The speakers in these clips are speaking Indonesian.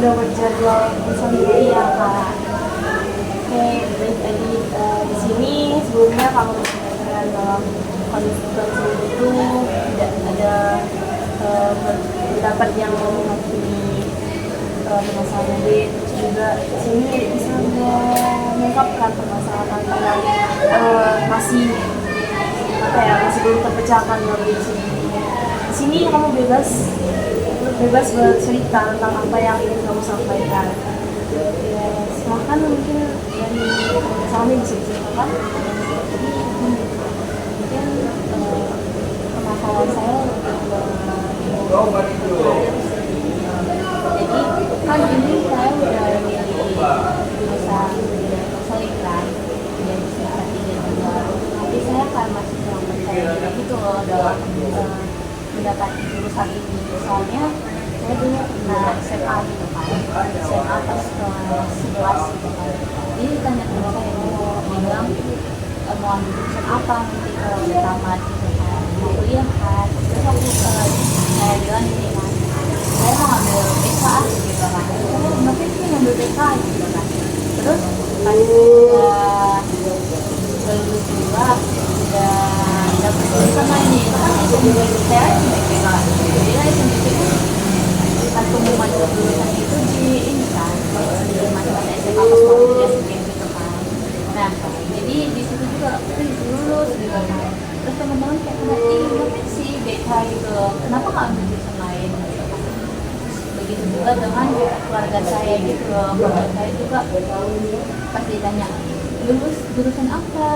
udah berjadwal sendiri ya kak. Oke, jadi di sini sebelumnya kamu menyampaikan dalam kondisi itu tidak ada pendapat yang mewakili permasalahan ini. Terus juga di sini bisa mengungkapkan permasalahan yang masih masih belum terpecahkan melalui di sini. Di sini kamu bebas bercerita tentang apa yang ingin kamu sampaikan. Ya, silahkan mungkin dari misalnya bisa diceritakan. Mungkin permasalahan saya jadi kan ini saya udah jurusan konseling kan, jadi semester 3 juga. Tapi saya kan masih kurang percaya gitu loh dalam mendapat jurusan ini. Soalnya saya dulu pernah SMA gitu kan, SMA pas kelas 11 gitu kan. Jadi ditanya sama saya bilang mau ambil jurusan apa nanti kalau udah tamat gitu kan, mau kuliah kan. Terus aku saya bilang gini kan, saya mau ngambil BK gitu kan. Kenapa sih ngambil BK gitu kan. Terus pas udah lulus juga udah dapet jurusan lagi itu kan SNBP, saya SNBP kan. Jadi SNBP itu pas pengumuman jurusan itu di ini kan, di masa-masa SMA pas mau kuliah gitu kan. Nah jadi di situ juga lulus gitu kan. Terus teman-teman kayak kenapa sih BK gitu loh, kenapa nggak ambil jurusan lain gitu kan. Begitu juga dengan keluarga saya gitu loh, keluarga saya juga pas ditanya lulus jurusan apa,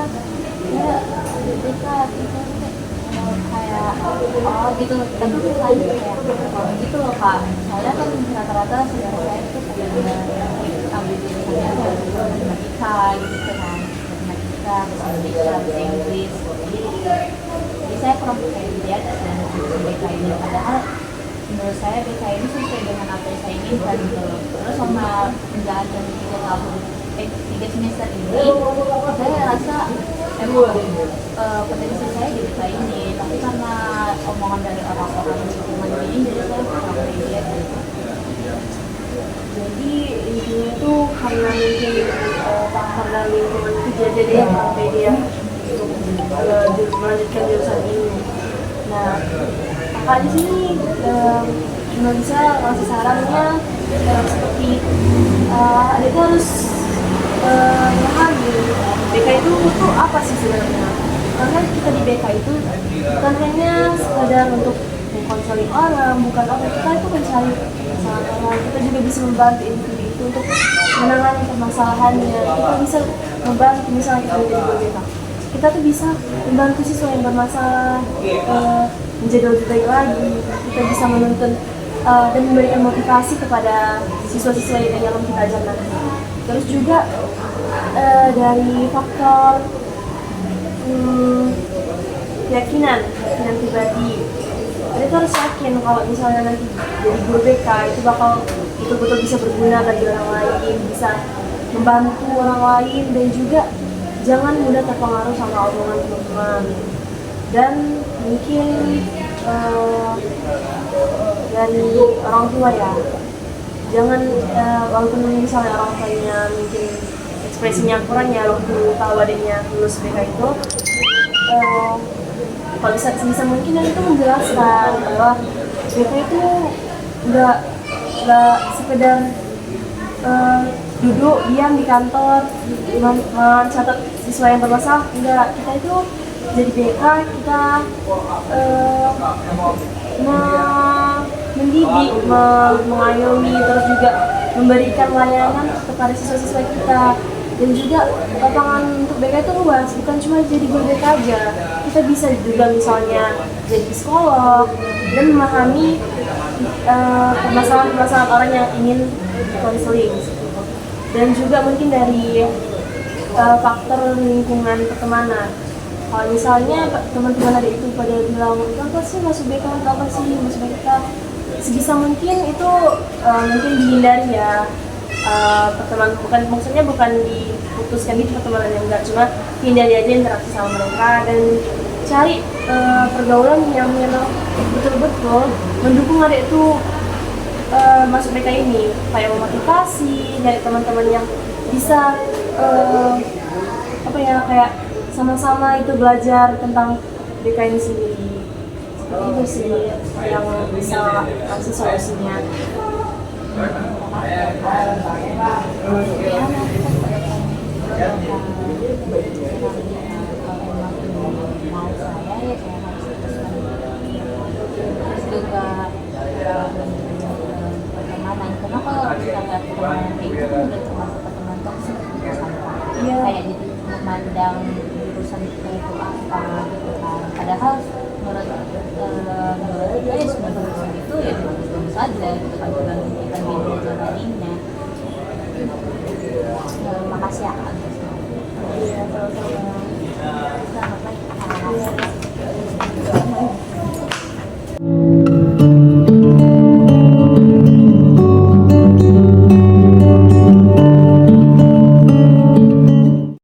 ya BK gitu kayak oh gitu. Tapi tanya kayak oh gitu loh kak, soalnya kan rata-rata saudara saya itu kayak ambil jurusannya matematika gitu kan, matematika, bahasa Inggris. Jadi saya kurang percaya diri atas dan jurusan BK ini, padahal menurut saya BK ini sesuai dengan apa yang saya inginkan gitu loh. Terus sama menjalankan 3 semester ini, saya rasa emang potensi saya di BK ini, tapi karena omongan dari orang-orang di lingkungan ini, jadi saya kurang pede gitu. Jadi intinya itu karena mungkin faktor dari lingkungan itu jadi dia kurang pede ya untuk melanjutkan jurusan ini. Nah, kakak di sini cuma bisa ngasih sarannya seperti ada itu harus memahami BK itu tuh apa sih sebenarnya. Karena kita di BK itu bukan hanya sekedar untuk mengkonseling orang, bukan apa, kita itu mencari permasalahan orang. Kita juga bisa membantu individu itu untuk menangani permasalahannya. Kita bisa membantu, misalnya kita menjadi BK, kita tuh bisa membantu siswa yang bermasalah menjadi lebih baik lagi. Kita bisa menuntun dan memberikan motivasi kepada siswa-siswa yang dalam kita ajar nanti. Terus juga dari faktor keyakinan pribadi. Kita harus yakin kalau misalnya nanti jadi guru BK itu bakal betul-betul bisa berguna bagi orang lain, bisa membantu orang lain, dan juga jangan mudah terpengaruh sama omongan teman-teman. Dan mungkin dari orang tua ya, jangan walaupun misalnya orang tuanya mungkin ekspresinya kurang ya waktu tahu adanya lulus BK itu, kalau bisa mungkin itu menjelaskan bahwa BK itu nggak sekedar duduk diam di kantor mencatat siswa yang bermasalah. Enggak, kita itu jadi BK kita mendidik, mengayomi, terus juga memberikan layanan kepada siswa-siswa kita. Dan juga lapangan untuk BK itu luas, bukan cuma jadi guru BK aja. Kita bisa juga misalnya jadi psikolog dan memahami permasalahan-permasalahan orang yang ingin konseling. Dan juga mungkin dari faktor lingkungan pertemanan. Kalau misalnya teman-teman ada itu pada bilang, apa sih masuk BK, apa sih masuk BK, sebisa mungkin itu mungkin dihindari ya. Pertemanan bukan diputuskan gitu pertemanan yang enggak, cuma hindari aja interaksi sama mereka dan cari pergaulan yang memang betul-betul mendukung adik itu masuk BK ini kayak memotivasi, nyari teman-teman yang bisa apa ya, kayak sama-sama itu belajar tentang BK ini sendiri. Seperti itu sih yang bisa kasih solusinya. Pertemanan, karena kalau kita lihat pertemanan kayak gitu udah cuma pertemanan toksik gitu sampai kayak jadi memandang jurusan kita itu apa gitu kan, padahal menurut dia ya semua jurusan itu ya bagus-bagus aja gitu kan, tergantung kita gimana jalaninya. Makasih ya Kak. Iya,